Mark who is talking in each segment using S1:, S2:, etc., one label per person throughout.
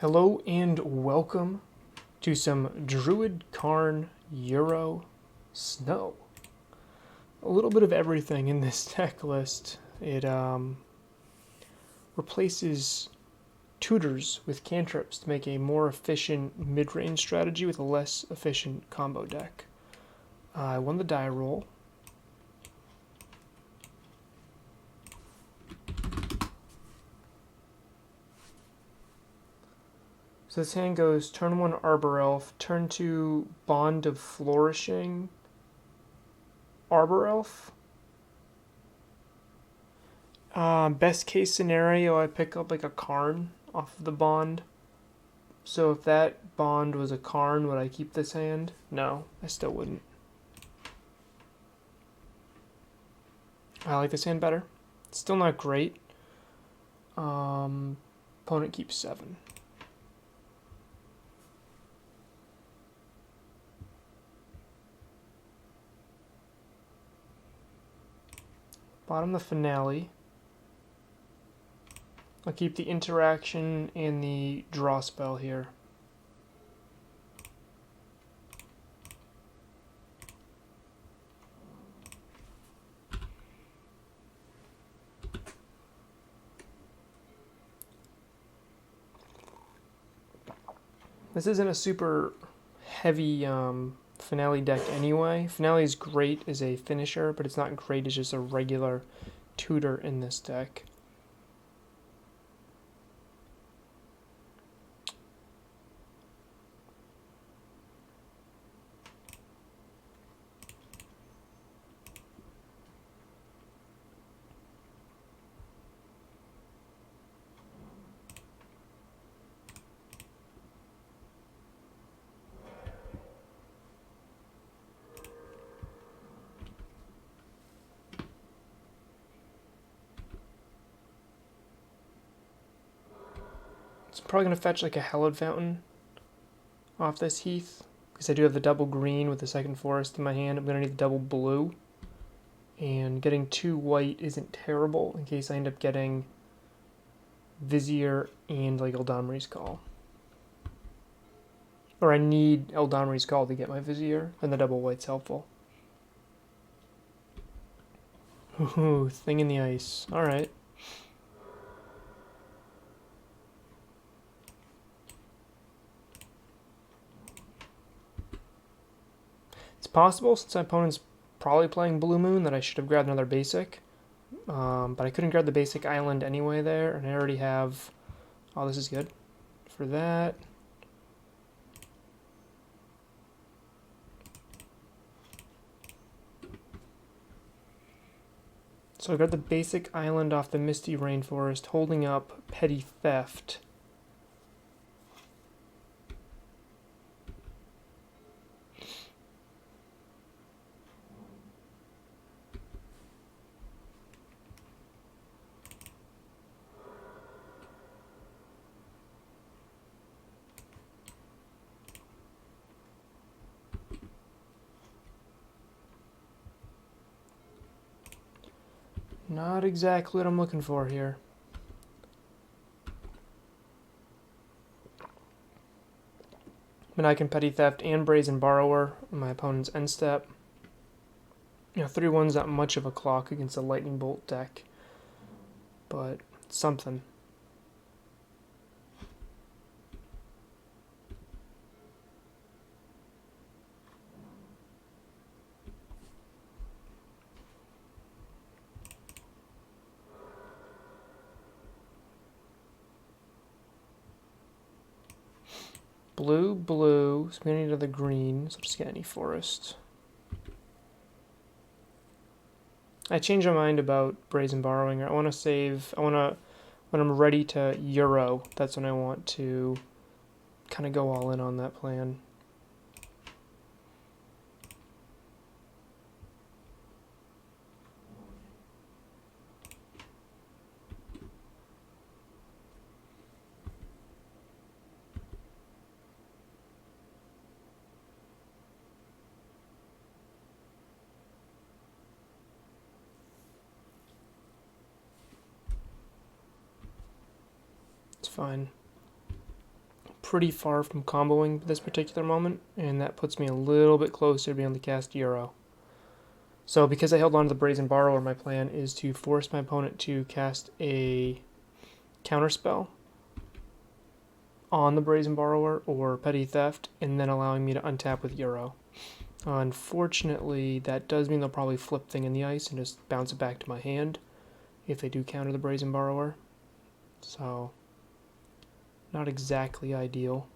S1: Hello and welcome to some Druid Karn Euro Snow. A little bit of everything in this deck list. It replaces tutors with cantrips to make a more efficient mid-range strategy with a less efficient combo deck. I won the die roll. So this hand goes turn 1 Arbor Elf, turn 2 Bond of Flourishing, Arbor Elf. Best case scenario, I pick up like a Karn off of the Bond. So if that Bond was a Karn, would I keep this hand? No, I still wouldn't. I like this hand better. It's still not great. Opponent keeps 7. Bottom the finale. I'll keep the interaction and the draw spell here. This isn't a super heavy finale deck anyway. Finale is great as a finisher, but it's not great as just a regular tutor in this deck. It's probably going to fetch like a Hallowed Fountain off this heath, because I do have the double green with the second forest in my hand. I'm going to need the double blue, and getting 2 white isn't terrible in case I end up getting Vizier and like Eldamri's Call. Or I need Eldamri's Call to get my Vizier, and the double white's helpful. Ooh, thing in the ice. Alright. It's possible, since my opponent's probably playing Blue Moon, that I should have grabbed another basic. But I couldn't grab the basic island anyway there, and I already have... Oh, this is good for that. So I got the basic island off the Misty Rainforest, holding up Petty Theft. Not exactly what I'm looking for here. But I can Petty Theft and Brazen Borrower on my opponent's end step. 3-1's not much of a clock against a Lightning Bolt deck, but it's something. Blue, blue, so we need another green, so just get any forest. I changed my mind about Brazen Borrowing. I want to save, when I'm ready to Euro, that's when I want to kind of go all in on that plan. It's fine. pretty far from comboing this particular moment, and that puts me a little bit closer to being able to cast Euro. So because I held on to the Brazen Borrower, my plan is to force my opponent to cast a counterspell on the Brazen Borrower or Petty Theft, and then allowing me to untap with Euro. Unfortunately, that does mean they'll probably flip Thing in the Ice and just bounce it back to my hand if they do counter the Brazen Borrower. So, not exactly ideal.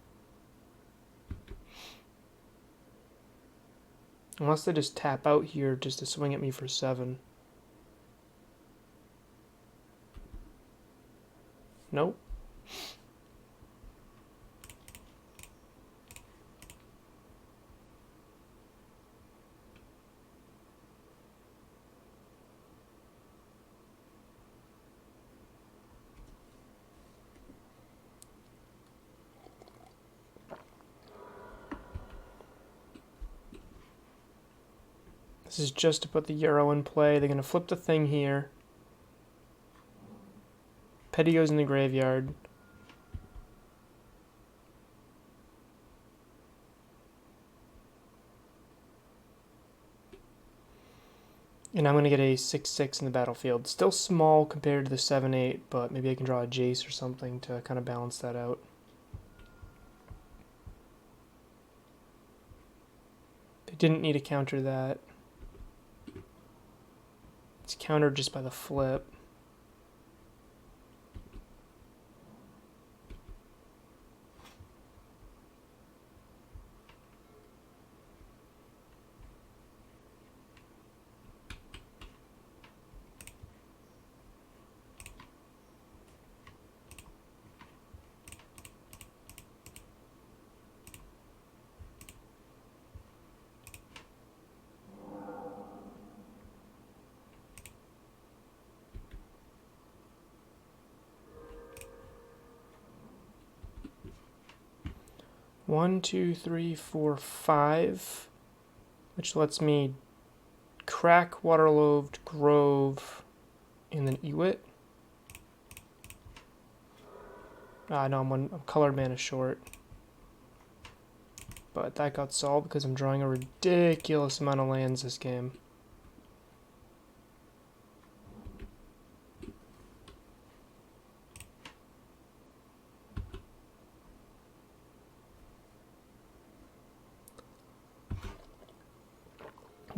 S1: Unless they just tap out here just to swing at me for 7. Nope. This is just to put the Euro in play. They're going to flip the Thing here. Petty goes in the graveyard. And I'm going to get a 6/6 in the battlefield. Still small compared to the 7/8, but maybe I can draw a Jace or something to kind of balance that out. They didn't need to counter that. It's countered just by the flip. One, two, three, four, 5, which lets me crack Waterloaved, Grove, and then Izzet. No, I'm colored mana short. But that got solved because I'm drawing a ridiculous amount of lands this game.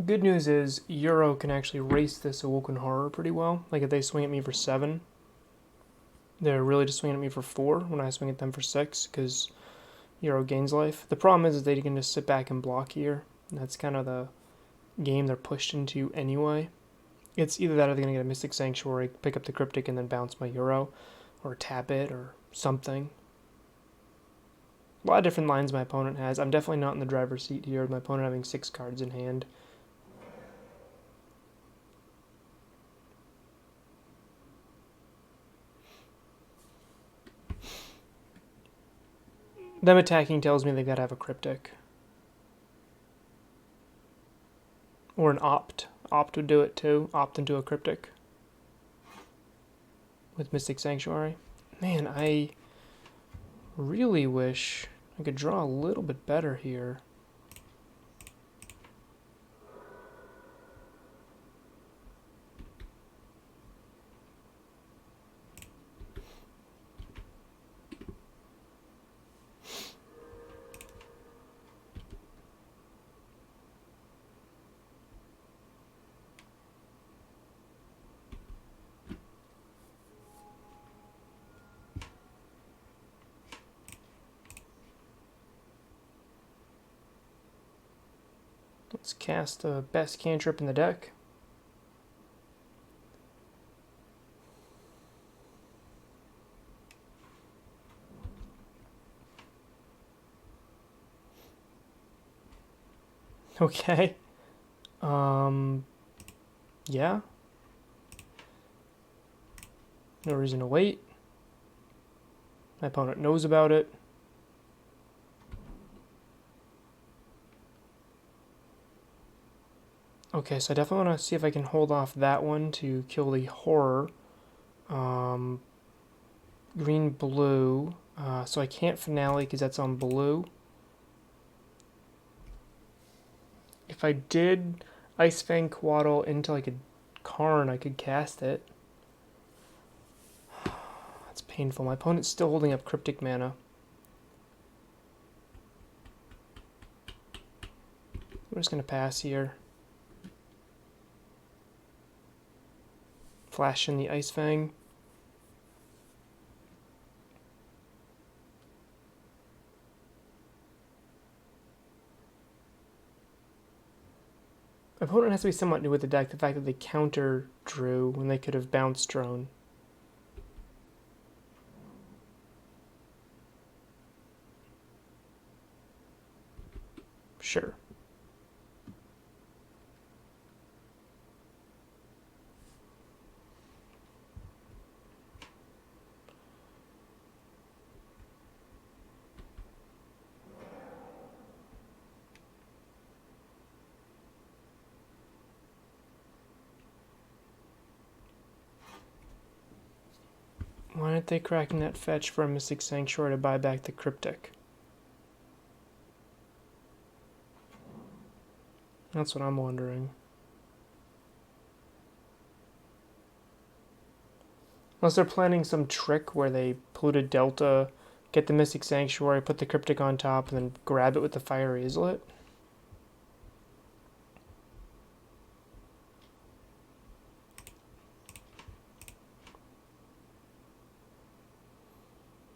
S1: Good news is Euro can actually race this Awoken Horror pretty well. Like if they swing at me for 7, they're really just swinging at me for 4 when I swing at them for 6 because Euro gains life. The problem is they can just sit back and block here. That's kind of the game they're pushed into anyway. It's either that or they're going to get a Mystic Sanctuary, pick up the Cryptic, and then bounce my Euro, or tap it, or something. A lot of different lines my opponent has. I'm definitely not in the driver's seat here with my opponent having 6 cards in hand. Them attacking tells me they've got to have a Cryptic. Or an Opt. Opt would do it too. Opt into a Cryptic. With Mystic Sanctuary. Man, I really wish I could draw a little bit better here. Let's cast the best cantrip in the deck. Okay. Yeah. No reason to wait. My opponent knows about it. Okay, so I definitely want to see if I can hold off that one to kill the horror. Green, blue. So I can't Finale because that's on blue. If I did Ice Fang Coatl into like a Karn, I could cast it. That's painful. My opponent's still holding up Cryptic Mana. We're just going to pass here. Flash in the Ice Fang. My opponent has to be somewhat new with the deck. The fact that they counter drew when they could have bounced drone. Sure. Why aren't they cracking that fetch for a Mystic Sanctuary to buy back the Cryptic? That's what I'm wondering. Unless they're planning some trick where they polluted Delta, get the Mystic Sanctuary, put the Cryptic on top, and then grab it with the Fiery Izzet.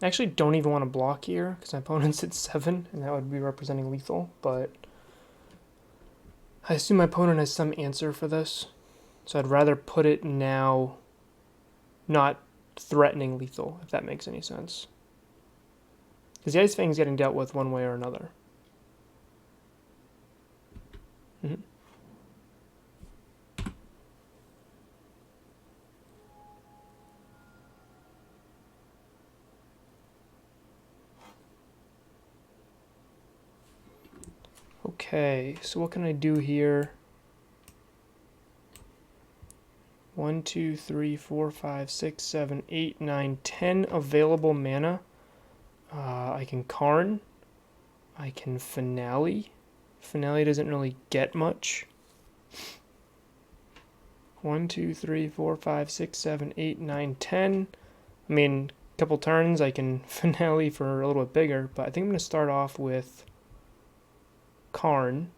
S1: I actually don't even want to block here because my opponent's at 7 and that would be representing lethal, but I assume my opponent has some answer for this, so I'd rather put it now not threatening lethal, if that makes any sense. Because the Ice Fang's getting dealt with one way or another. Mm-hmm. Okay, so what can I do here? 1, 2, 3, 4, 5, 6, 7, 8, 9, 10 available mana. I can Karn. I can Finale. Finale doesn't really get much. 1, 2, 3, 4, 5, 6, 7, 8, 9, 10. I mean, a couple turns I can Finale for a little bit bigger, but I think I'm going to start off with Karn.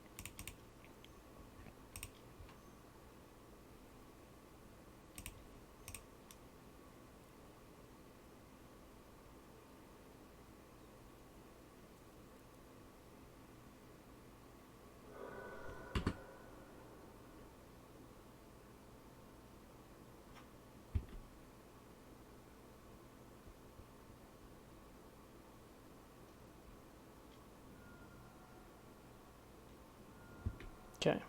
S1: Okay.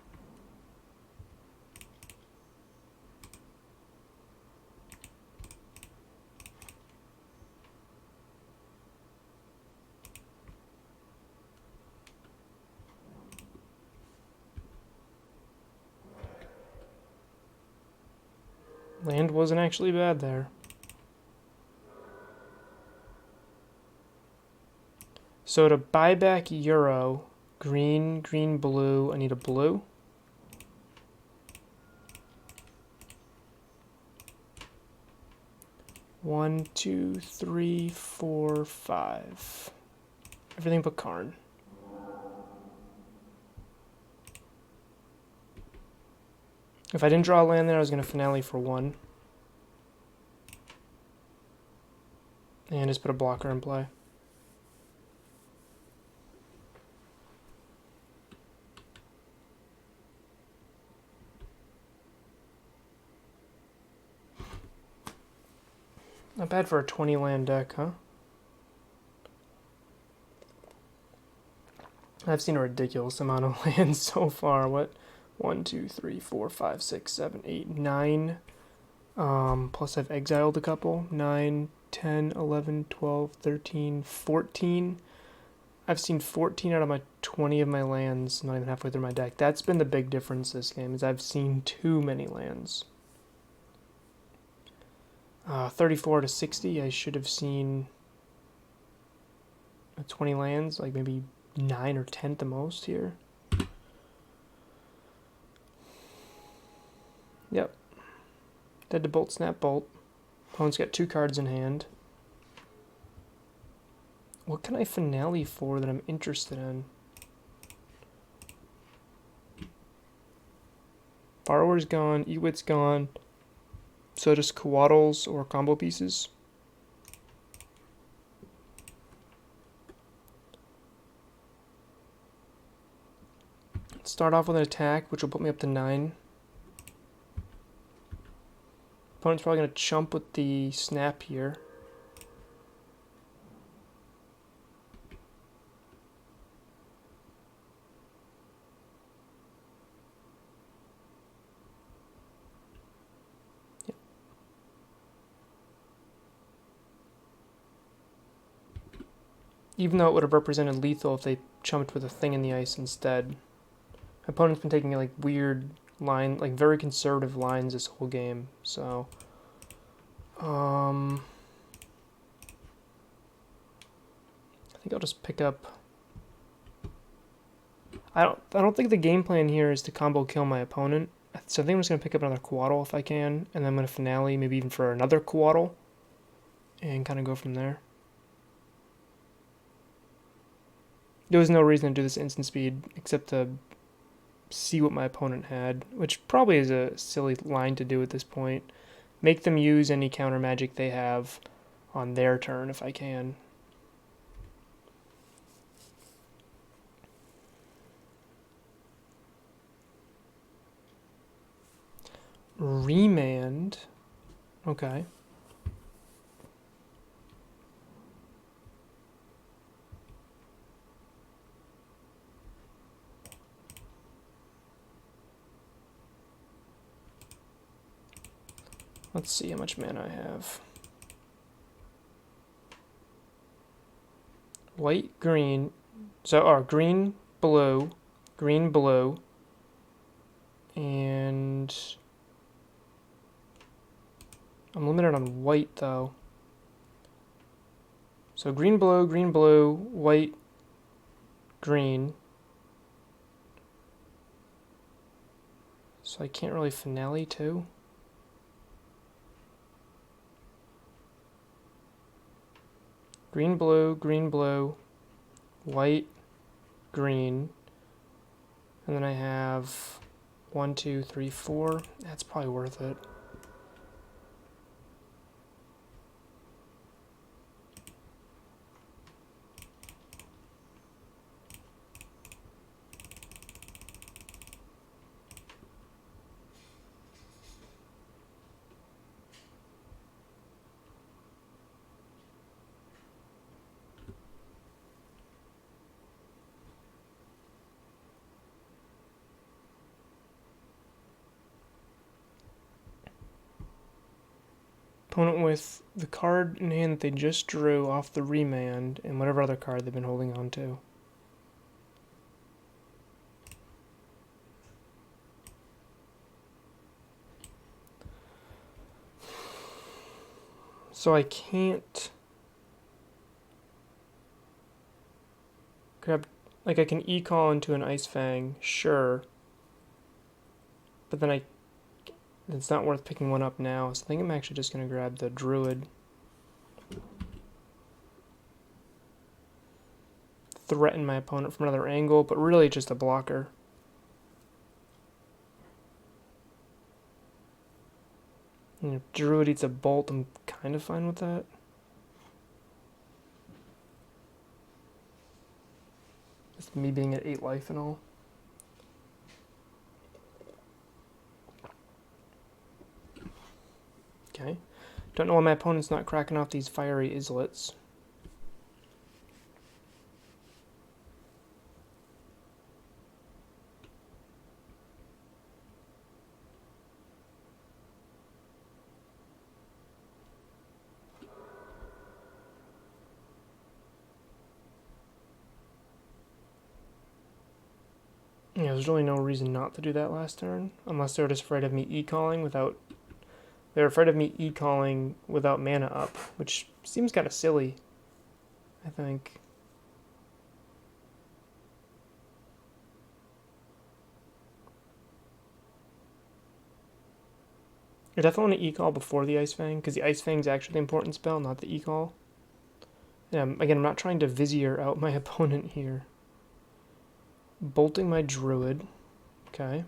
S1: Land wasn't actually bad there. So to buy back Euro, green, green, blue, I need a blue. One, two, three, four, five. Everything but Karn. If I didn't draw a land there, I was going to Finale for 1. And just put a blocker in play. Not bad for a 20 land deck, huh? I've seen a ridiculous amount of lands so far. What? 1, 2, 3, 4, 5, 6, 7, 8, 9. Plus I've exiled a couple. 9, 10, 11, 12, 13, 14. I've seen 14 out of my 20 of my lands, not even halfway through my deck. That's been the big difference this game, is I've seen too many lands. 34 to 60, I should have seen with 20 lands, like maybe 9 or 10 at the most here. Yep. Dead to Bolt, Snap, Bolt. Opponent's got 2 cards in hand. What can I finale for that I'm interested in? Borrower's gone, Izzet's gone. So just Coatls or combo pieces. Let's start off with an attack, which will put me up to 9. Opponent's probably going to chump with the snap here. Yep. Even though it would have represented lethal if they chumped with a thing in the ice instead. Opponent's been taking like weird line, like very conservative lines this whole game, so I think I'll just pick up. I don't think the game plan here is to combo kill my opponent, so I think I'm just gonna pick up another Coatl if I can, and then I'm gonna finale maybe even for another Coatl, and kind of go from there. There was no reason to do this instant speed except to see what my opponent had, which probably is a silly line to do at this point. Make them use any counter magic they have on their turn if I can. Remand. Okay. Let's see how much mana I have. White, green. So, green, blue, and I'm limited on white though. So green, blue, white, green. So I can't really finale too. Green, blue, white, green. And then I have 1, 2, 3, 4. That's probably worth it. Opponent with the card in hand that they just drew off the remand and whatever other card they've been holding on to. So I can't grab, like I can e-call into an Ice Fang, sure, but then it's not worth picking one up now, so I think I'm actually just going to grab the Druid. Threaten my opponent from another angle, but really just a blocker. And if Druid eats a Bolt, I'm kind of fine with that. Just me being at 8 life and all. Okay. Don't know why my opponent's not cracking off these fiery Izzets. Yeah, there's really no reason not to do that last turn, unless they're just afraid of me e-calling without... They're afraid of me e-calling without mana up, which seems kind of silly, I think. You're definitely want to e-call before the Ice Fang, because the Ice Fang is actually the important spell, not the e-call. Again, I'm not trying to Vizier out my opponent here. Bolting my Druid. Okay.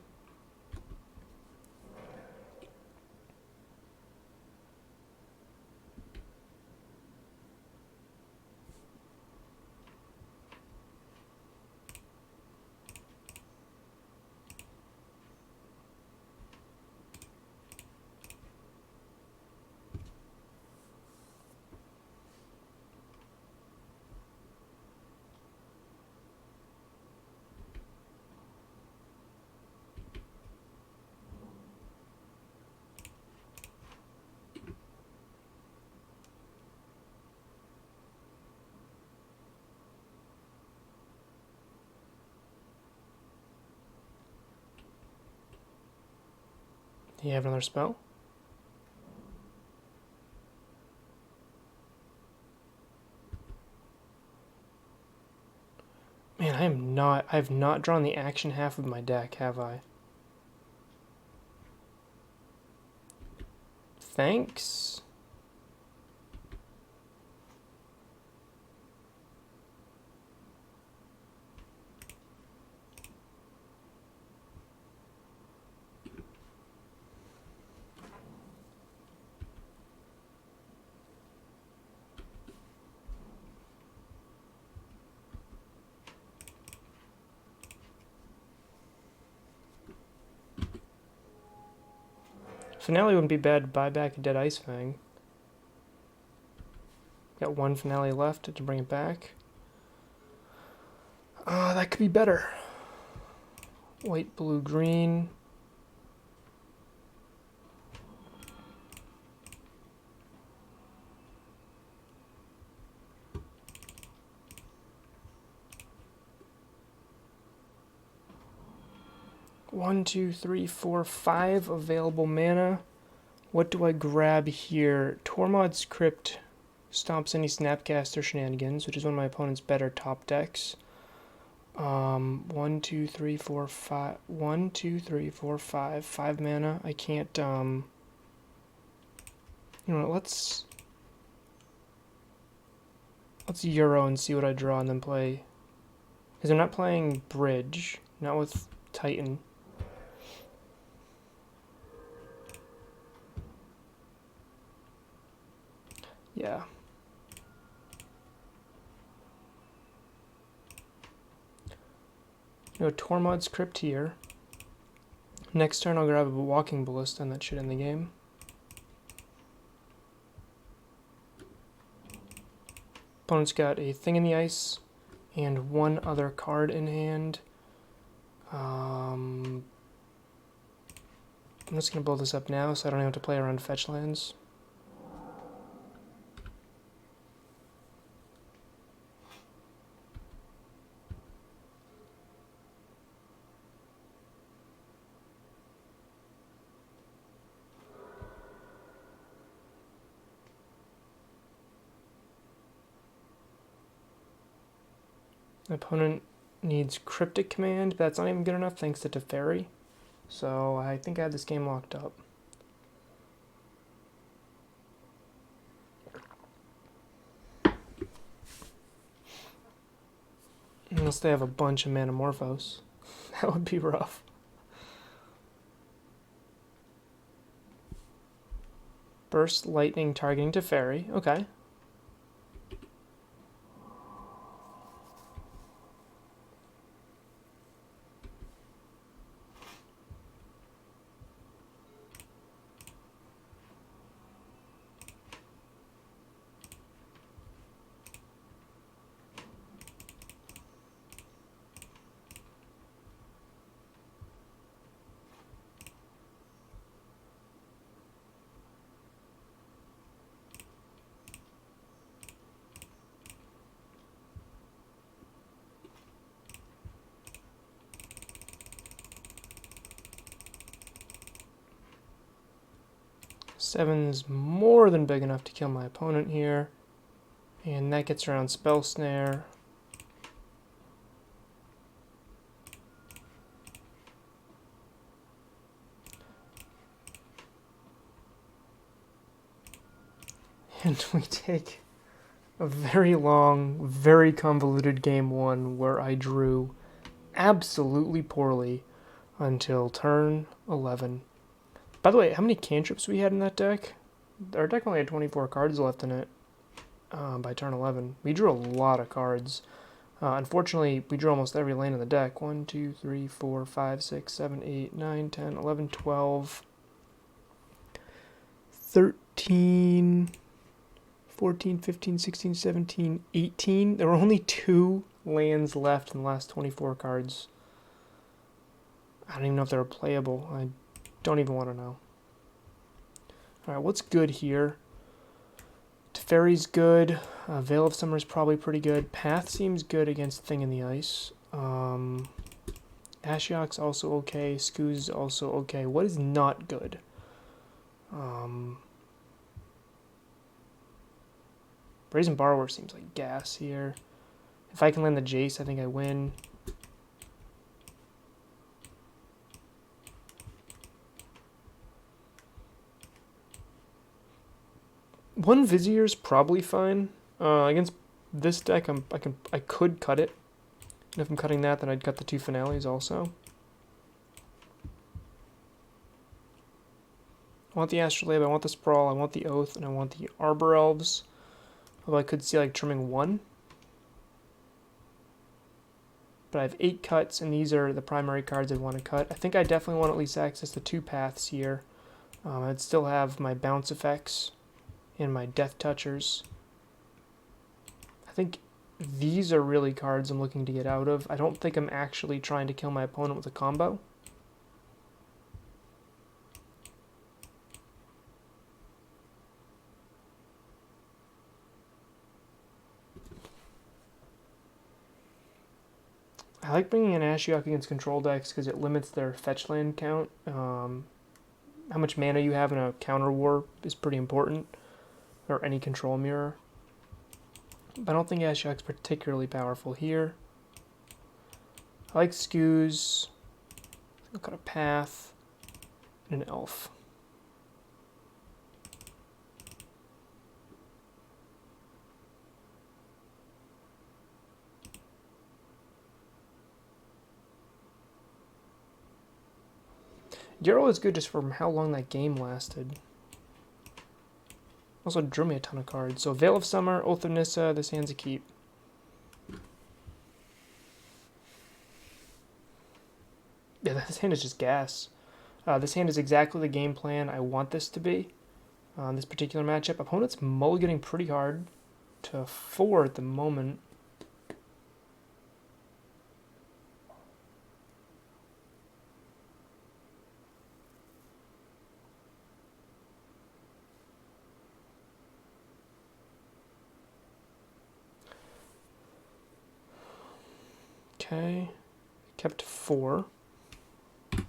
S1: Do you have another spell? Man, I have not drawn the action half of my deck, have I? Thanks. Finale wouldn't be bad to buy back a dead Ice Fang. Got one finale left to bring it back. That could be better. White, blue, green. One, two, three, four, 5 available mana. What do I grab here? Tormod's Crypt stomps any Snapcaster shenanigans, which is one of my opponent's better top decks. 1, 2, 3, 4, 5. 1, 2, 3, 4, 5. 5 mana. I can't, you know what, let's Euro and see what I draw and then play. Because I'm not playing Bridge, not with Titan. Yeah. No Tormod's Crypt here. Next turn I'll grab a Walking Ballista and that shit in the game. Opponent's got a Thing in the Ice and one other card in hand. I'm just going to build this up now so I don't have to play around fetch lands. My opponent needs Cryptic Command, but that's not even good enough thanks to Teferi. So I think I have this game locked up. Unless they have a bunch of Manamorphose. That would be rough. Burst Lightning targeting Teferi. Okay. Seven's more than big enough to kill my opponent here. And that gets around Spell Snare. And we take a very long, very convoluted game 1 where I drew absolutely poorly until turn 11. By the way, how many cantrips we had in that deck? Our deck only had 24 cards left in it by turn 11. We drew a lot of cards. Unfortunately, we drew almost every land in the deck. 1, 2, 3, 4, 5, 6, 7, 8, 9, 10, 11, 12, 13, 14, 15, 16, 17, 18. There were only 2 lands left in the last 24 cards. I don't even know if they were playable. I don't even want to know. Alright, what's good here? Teferi's good. Veil of Summer is probably pretty good. Path seems good against Thing in the Ice. Ashiok's also okay. Skoo's also okay. What is not good? Brazen Borrower seems like gas here. If I can land the Jace, I think I win. One Vizier is probably fine. Against this deck, I could cut it. And if I'm cutting that, then I'd cut the 2 Finales also. I want the Astrolabe, I want the Sprawl, I want the Oath, and I want the Arbor Elves. Although I could see like trimming 1. But I have 8 cuts, and these are the primary cards I want to cut. I think I definitely want at least access to 2 paths here. I'd still have my bounce effects and my Death Touchers. I think these are really cards I'm looking to get out of. I don't think I'm actually trying to kill my opponent with a combo. I like bringing in Ashiok against control decks because it limits their fetch land count. How much mana you have in a counter war is pretty important, or any control mirror. But I don't think Ashiok's particularly powerful here. I like Skoo's. I've got a Path and an Elf. Euro is good just from how long that game lasted. Also drew me a ton of cards. So Veil of Summer, Oath of Nissa, this hand's a keep. Yeah, this hand is just gas. This hand is exactly the game plan I want this to be. This particular matchup. Opponent's mulliganing pretty hard to 4 at the moment. Okay, kept 4. I'm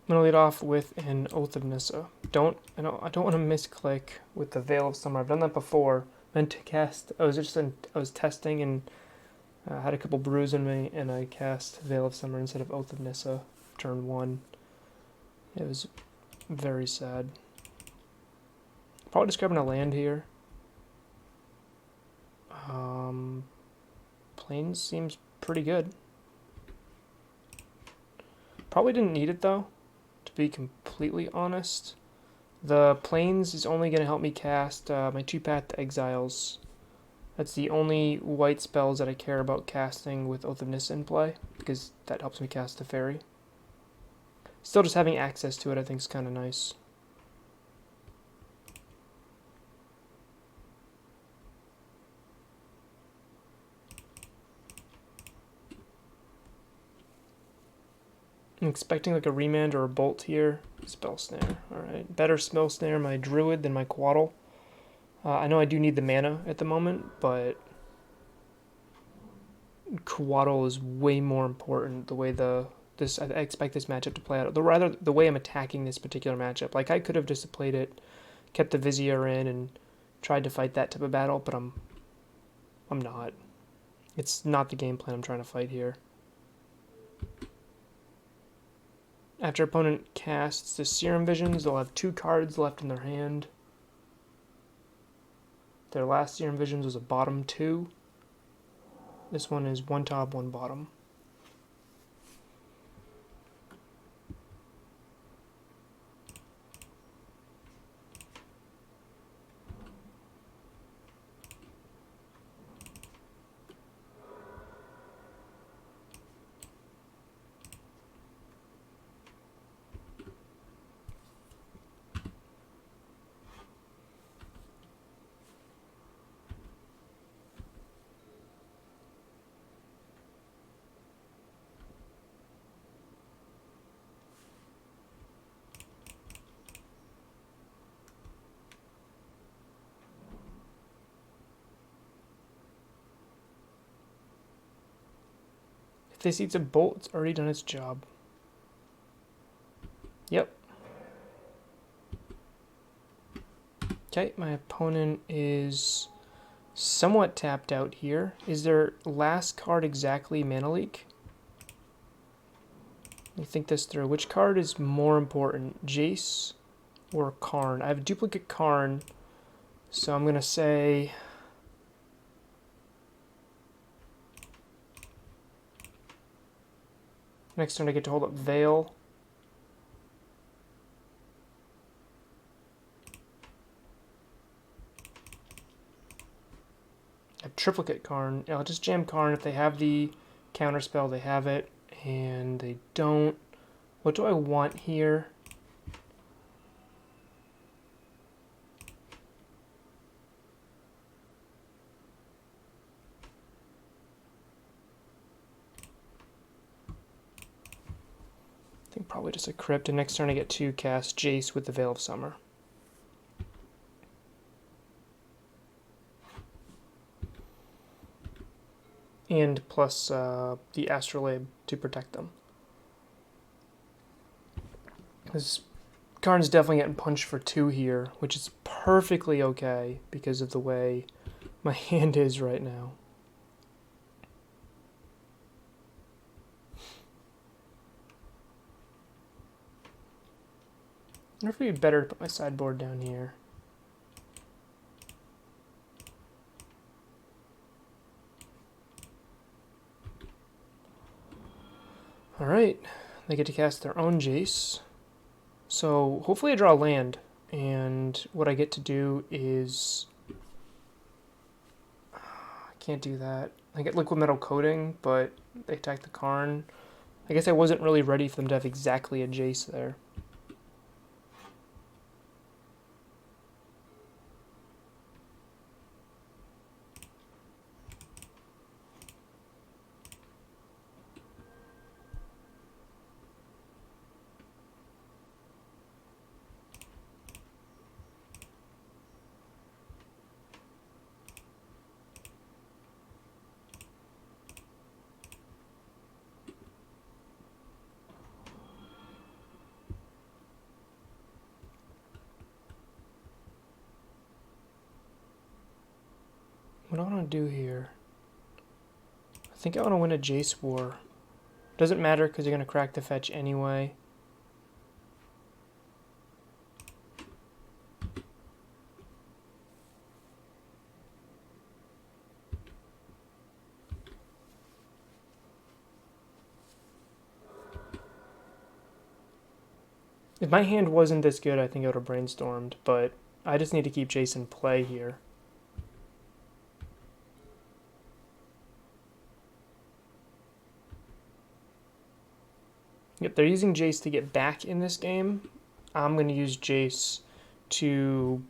S1: gonna lead off with an Oath of Nissa. I don't want to misclick with the Veil of Summer. I've done that before. Meant to cast. I was testing and had a couple brews in me, and I cast Veil of Summer instead of Oath of Nissa. Turn 1. It was very sad. Probably just grabbing a land here. Plains seems pretty good. Probably didn't need it though, to be completely honest. The Plains is only going to help me cast my 2-path Exiles. That's the only white spells that I care about casting with Oath of Nissa in play, because that helps me cast Teferi. Still, just having access to it I think is kind of nice. I'm expecting like a Remand or a Bolt here. Spell Snare. Alright. Better Spell Snare my Druid than my Coatl. I know I do need the mana at the moment, but Coatl is way more important the way I expect this matchup to play out. The way I'm attacking this particular matchup. Like I could have just played it, kept the Vizier in, and tried to fight that type of battle, but I'm not. It's not the game plan I'm trying to fight here. After opponent casts the Serum Visions, they'll have 2 cards left in their hand. Their last Serum Visions was a bottom 2. This one is 1 top, 1 bottom. If this eats a bolt, it's already done its job. Yep. Okay, my opponent is somewhat tapped out here. Is their last card exactly Mana Leak? Let me think this through. Which card is more important, Jace or Karn? I have a duplicate Karn, so I'm going to say... Next turn I get to hold up Veil. I have triplicate Karn. I'll just jam Karn. If they have the counterspell, they have it. And they don't. What do I want here? I think probably just a Crypt. And next turn I get to cast Jace with the Veil of Summer. And plus the Astrolabe to protect them. This Karn's definitely getting punched for 2 here, which is perfectly okay because of the way my hand is right now. I wonder if it would be better to put my sideboard down here. Alright, they get to cast their own Jace. So hopefully I draw a land, and what I get to do is... I can't do that. I get Liquid Metal Coating, but they attack the Karn. I guess I wasn't really ready for them to have exactly a Jace there. What do I want to do here? I think I want to win a Jace War. Doesn't matter because you're going to crack the fetch anyway. If my hand wasn't this good, I think I would have brainstormed, but I just need to keep Jace in play here. Yep, they're using Jace to get back in this game. I'm going to use Jace to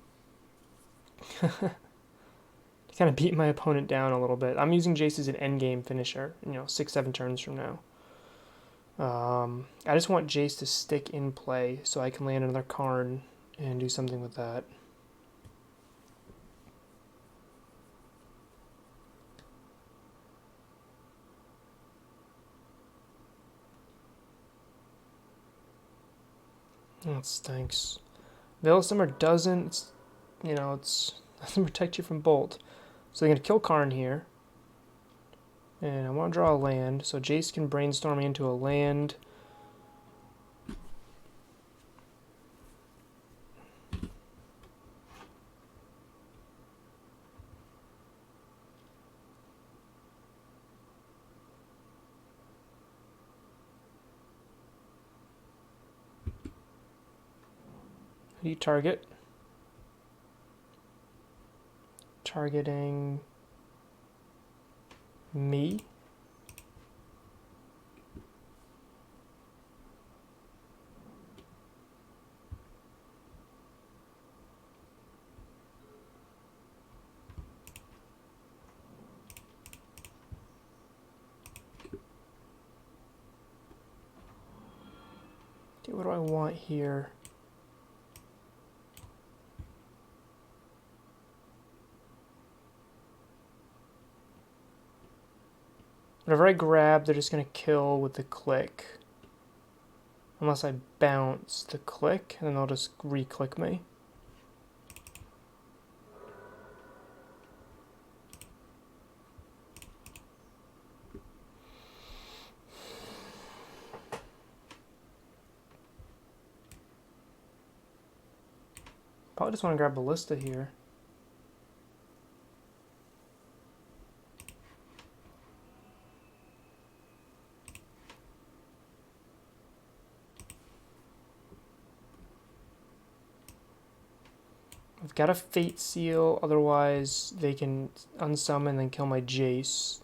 S1: kind of beat my opponent down a little bit. I'm using Jace as an endgame finisher, 6-7 turns from now. I just want Jace to stick in play so I can land another Karn and do something with that. That stinks. Veil of Summer doesn't, it doesn't protect you from Bolt. So they're going to kill Karn here. And I want to draw a land, so Jace can brainstorm me into a land. Who do you target? Targeting me. Okay, what do I want here? Whenever I grab, they're just going to kill with the click. Unless I bounce the click, and then they'll just re-click me. Probably just want to grab Ballista here. I've got a Fate Seal, otherwise they can unsummon and then kill my Jace.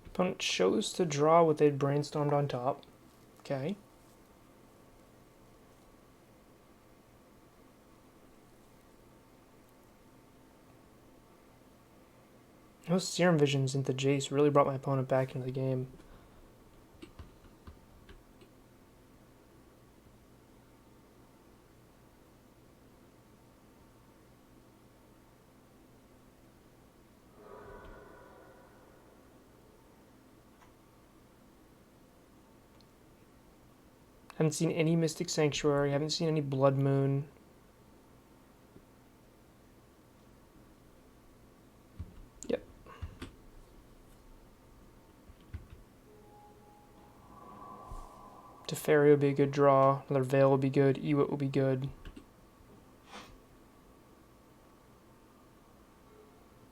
S1: Opponent chose to draw what they'd brainstormed on top. Okay. Those Serum Visions into Jace really brought my opponent back into the game. Haven't seen any Mystic Sanctuary, haven't seen any Blood Moon. Yep. Teferi would be a good draw, another Veil would be good, Izzet would be good.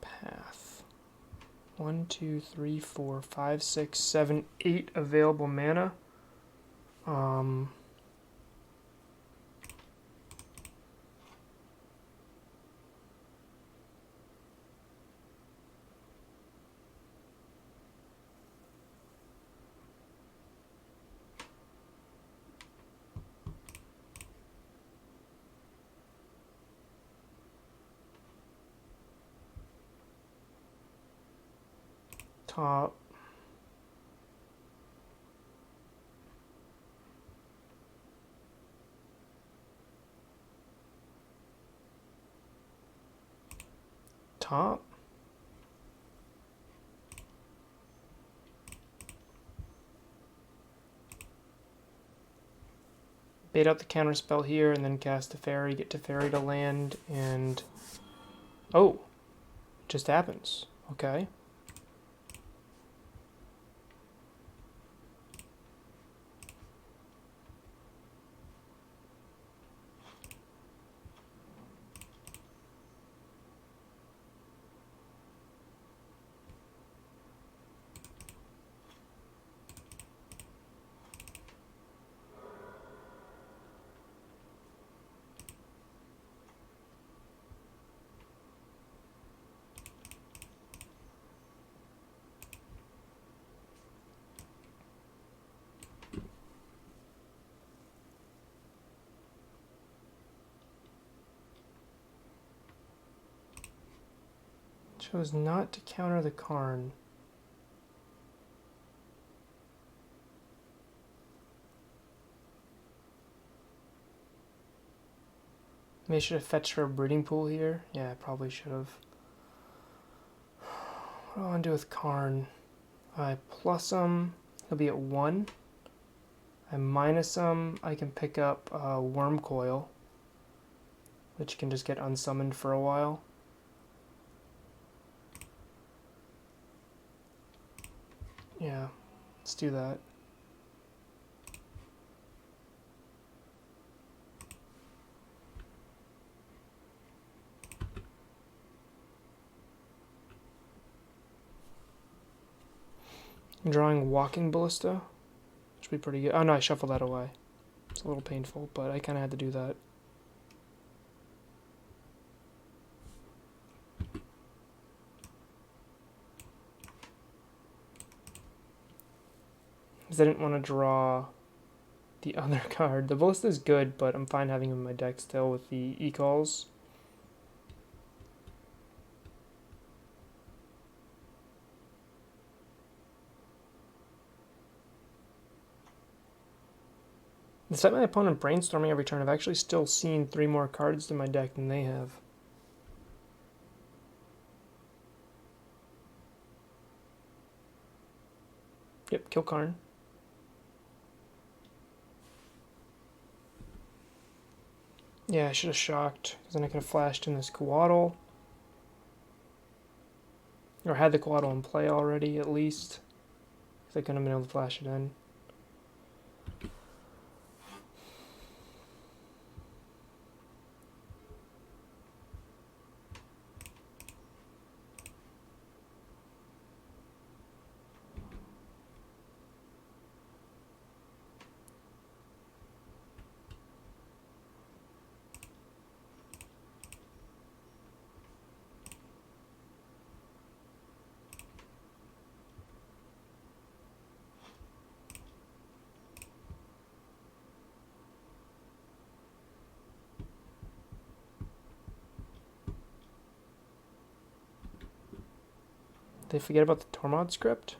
S1: Path. 1, 2, 3, 4, 5, 6, 7, 8 available mana. Top. Top. Bait out the counterspell here and then cast Teferi, get Teferi to land, and oh, it just happens. Okay. Chose not to counter the Karn. Maybe I should have fetched for a breeding pool here. Yeah, I probably should have. What do I want to do with Karn? I plus him, he'll be at 1. I minus him, I can pick up Worm Coil, which can just get unsummoned for a while. Yeah, let's do that. I'm drawing Walking Ballista. Should be pretty good. Oh no, I shuffled that away. It's a little painful, but I kind of had to do that. Because I didn't want to draw the other card. The Ballista is good, but I'm fine having him in my deck still with the E-Calls. Despite my opponent brainstorming every turn, I've actually still seen 3 more cards in my deck than they have. Yep, kill Karn. Yeah, I should have shocked, because then I could have flashed in this Coatl. Or had the Coatl in play already, at least. Because I couldn't have been able to flash it in. Did they forget about the Tormod script?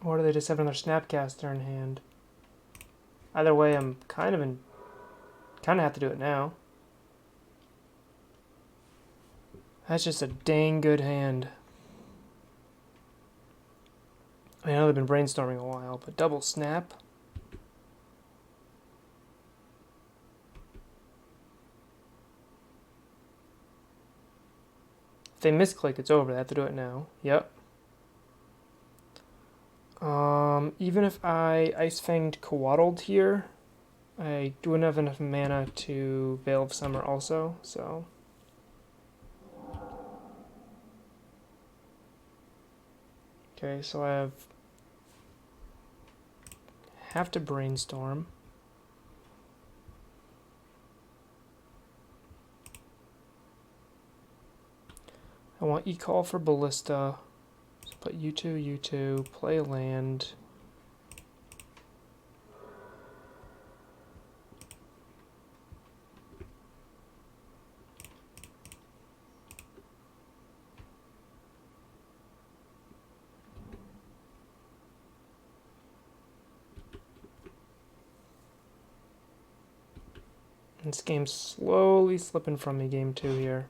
S1: Or do they just have another Snapcaster in hand? Either way, I'm kind of have to do it now. That's just a dang good hand. I know they've been brainstorming a while, but double snap. If they misclick, it's over. They have to do it now. Yep. Even if I Ice Fanged Coatl here, I wouldn't have enough mana to Veil of Summer also, so... Okay, so I have to brainstorm. I want E-Call for Ballista. So put U2, U2, play land. This game's slowly slipping from me, game 2 here.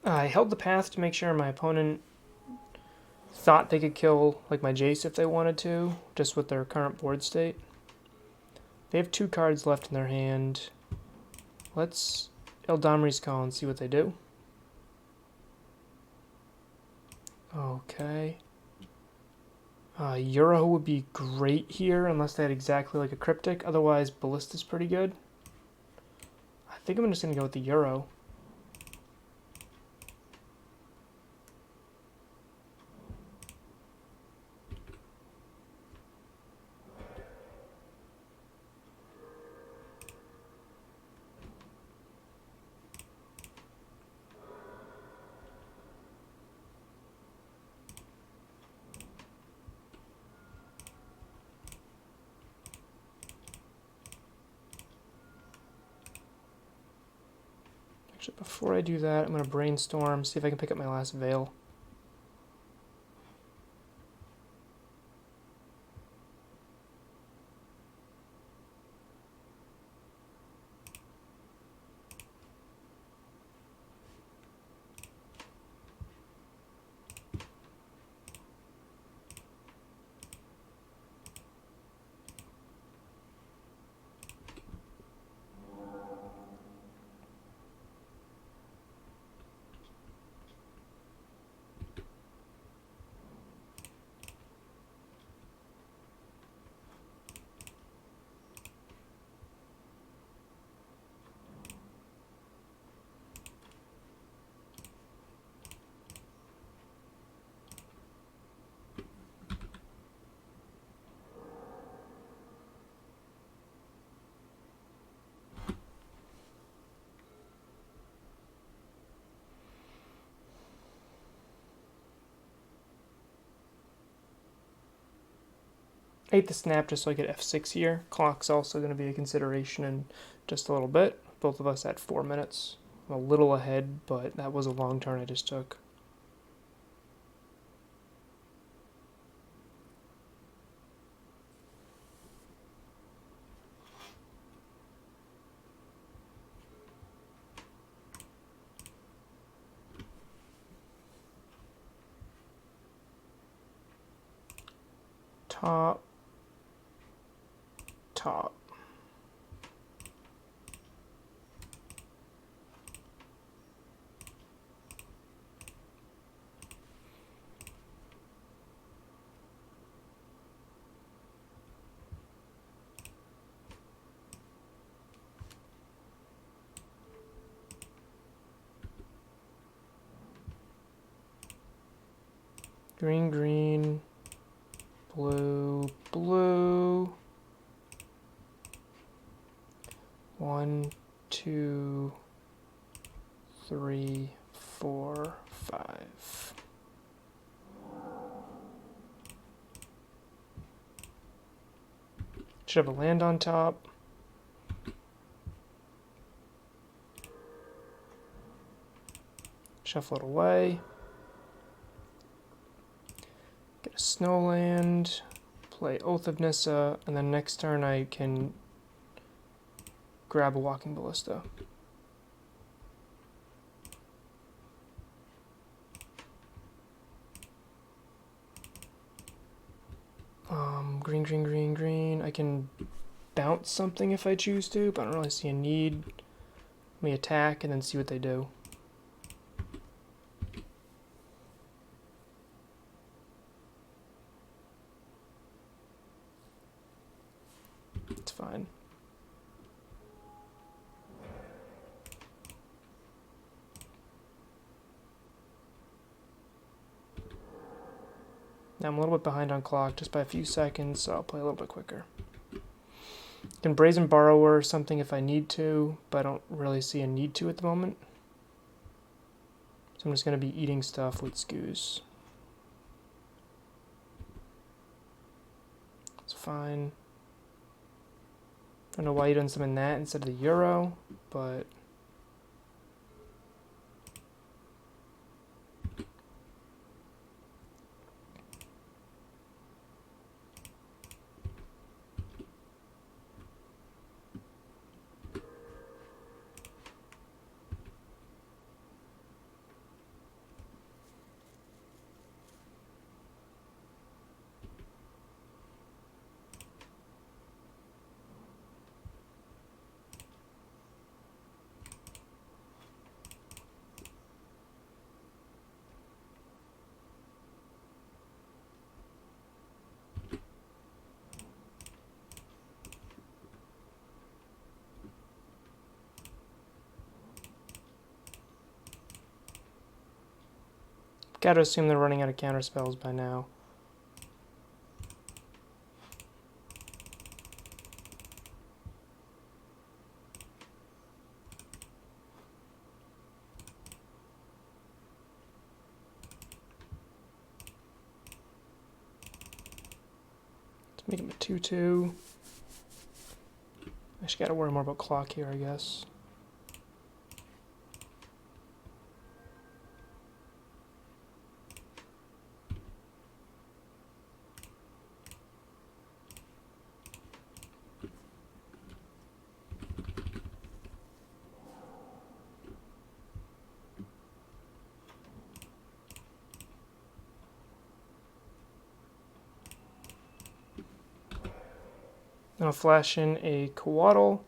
S1: I held the path to make sure my opponent thought they could kill like my Jace if they wanted to, just with their current board state. They have 2 cards left in their hand. Let's Eldamri's Call and see what they do. Okay. Euro would be great here, unless they had exactly like a Cryptic. Otherwise, Ballista's pretty good. I think I'm just going to go with the Euro. Actually, before I do that, I'm going to brainstorm, see if I can pick up my last Veil. ate the snap just so I get F6 here. Clock's also going to be a consideration in just a little bit. Both of us at 4 minutes. I'm a little ahead, but that was a long turn I just took. Top. Top. Green, green, blue, blue. 1, 2, 3, 4, 5. Should have a land on top. Shuffle it away. Get a snowland. Play Oath of Nissa, and then next turn I can grab a Walking Ballista. Green, green, green, green. I can bounce something if I choose to, but I don't really see a need. Let me attack and then see what they do. It's fine. Now I'm a little bit behind on clock, just by a few seconds, so I'll play a little bit quicker. I can Brazen Borrower or something if I need to, but I don't really see a need to at the moment. So I'm just going to be eating stuff with Scoos. It's fine. I don't know why you didn't summon that instead of the Euro, but... Gotta assume they're running out of counter spells by now. Let's make him a 2/2. I just gotta worry more about clock here, I guess. I'll flash in a Coatl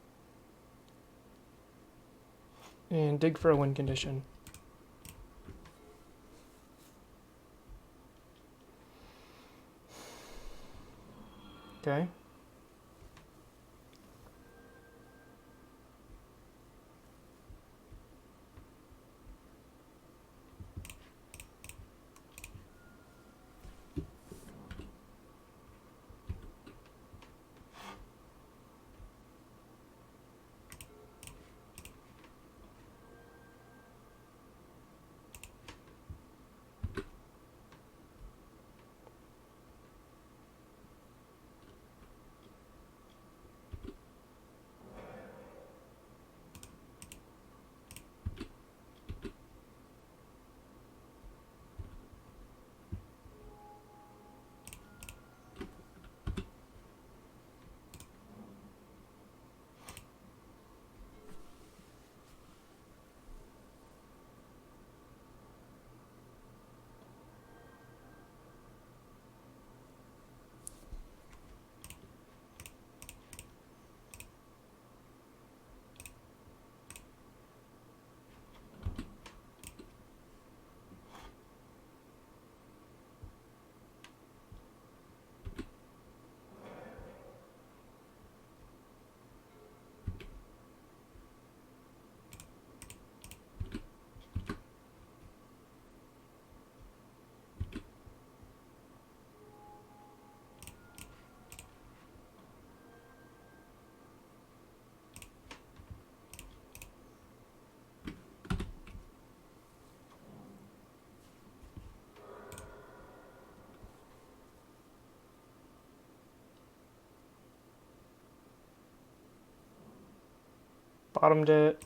S1: and dig for a win condition. Okay. bottomed it.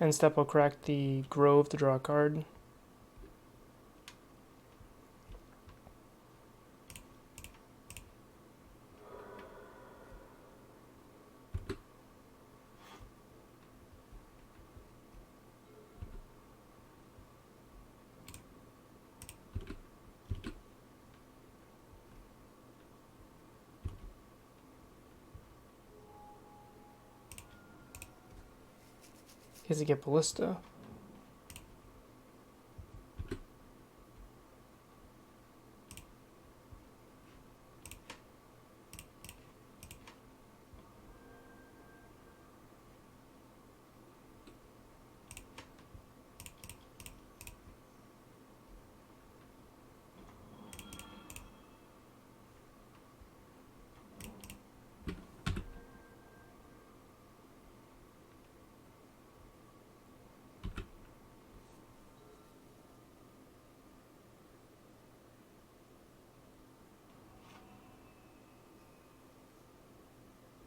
S1: End step, I'll crack the Grove to draw a card. He has to get Ballista.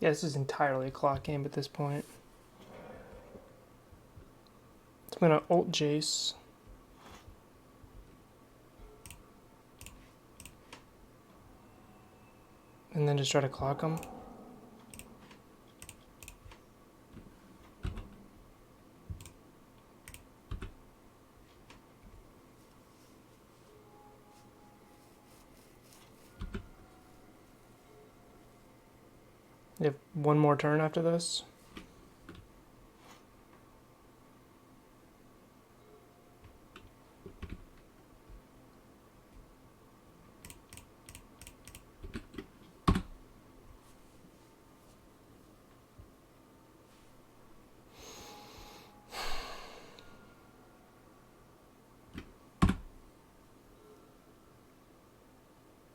S1: Yeah, this is entirely a clock game at this point. So I'm going to ult Jace. And then just try to clock him. You have one more turn after this.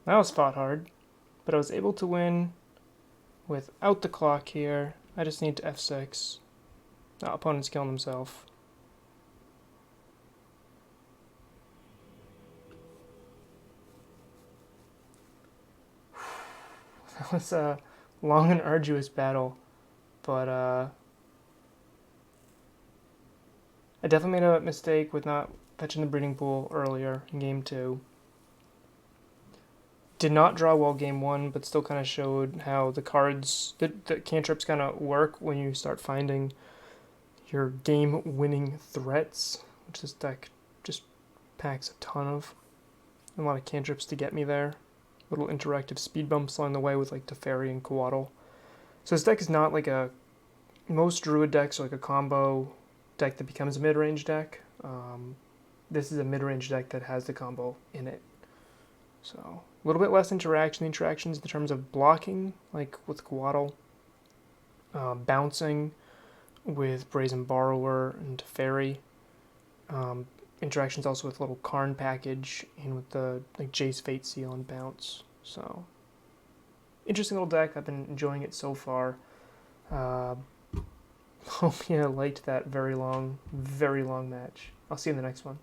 S1: That was fought hard, but I was able to win without the clock here. I just need to F6. Oh, opponent's killing himself. That was a long and arduous battle, but I definitely made a mistake with not fetching the breeding pool earlier in game 2. Did not draw well game 1, but still kind of showed how the cards, the cantrips kind of work when you start finding your game-winning threats, which this deck just packs a ton of. A lot of cantrips to get me there. Little interactive speed bumps along the way with like Teferi and Coatl. So this deck is not like a... Most Druid decks are like a combo deck that becomes a mid-range deck. This is a mid-range deck that has the combo in it. So a little bit less interactions in terms of blocking, like with Coatl. Bouncing with Brazen Borrower and Teferi. Interactions also with little Karn package and with the like Jace Fate Seal and Bounce. So interesting little deck. I've been enjoying it so far. Hope you liked that very long match. I'll see you in the next one.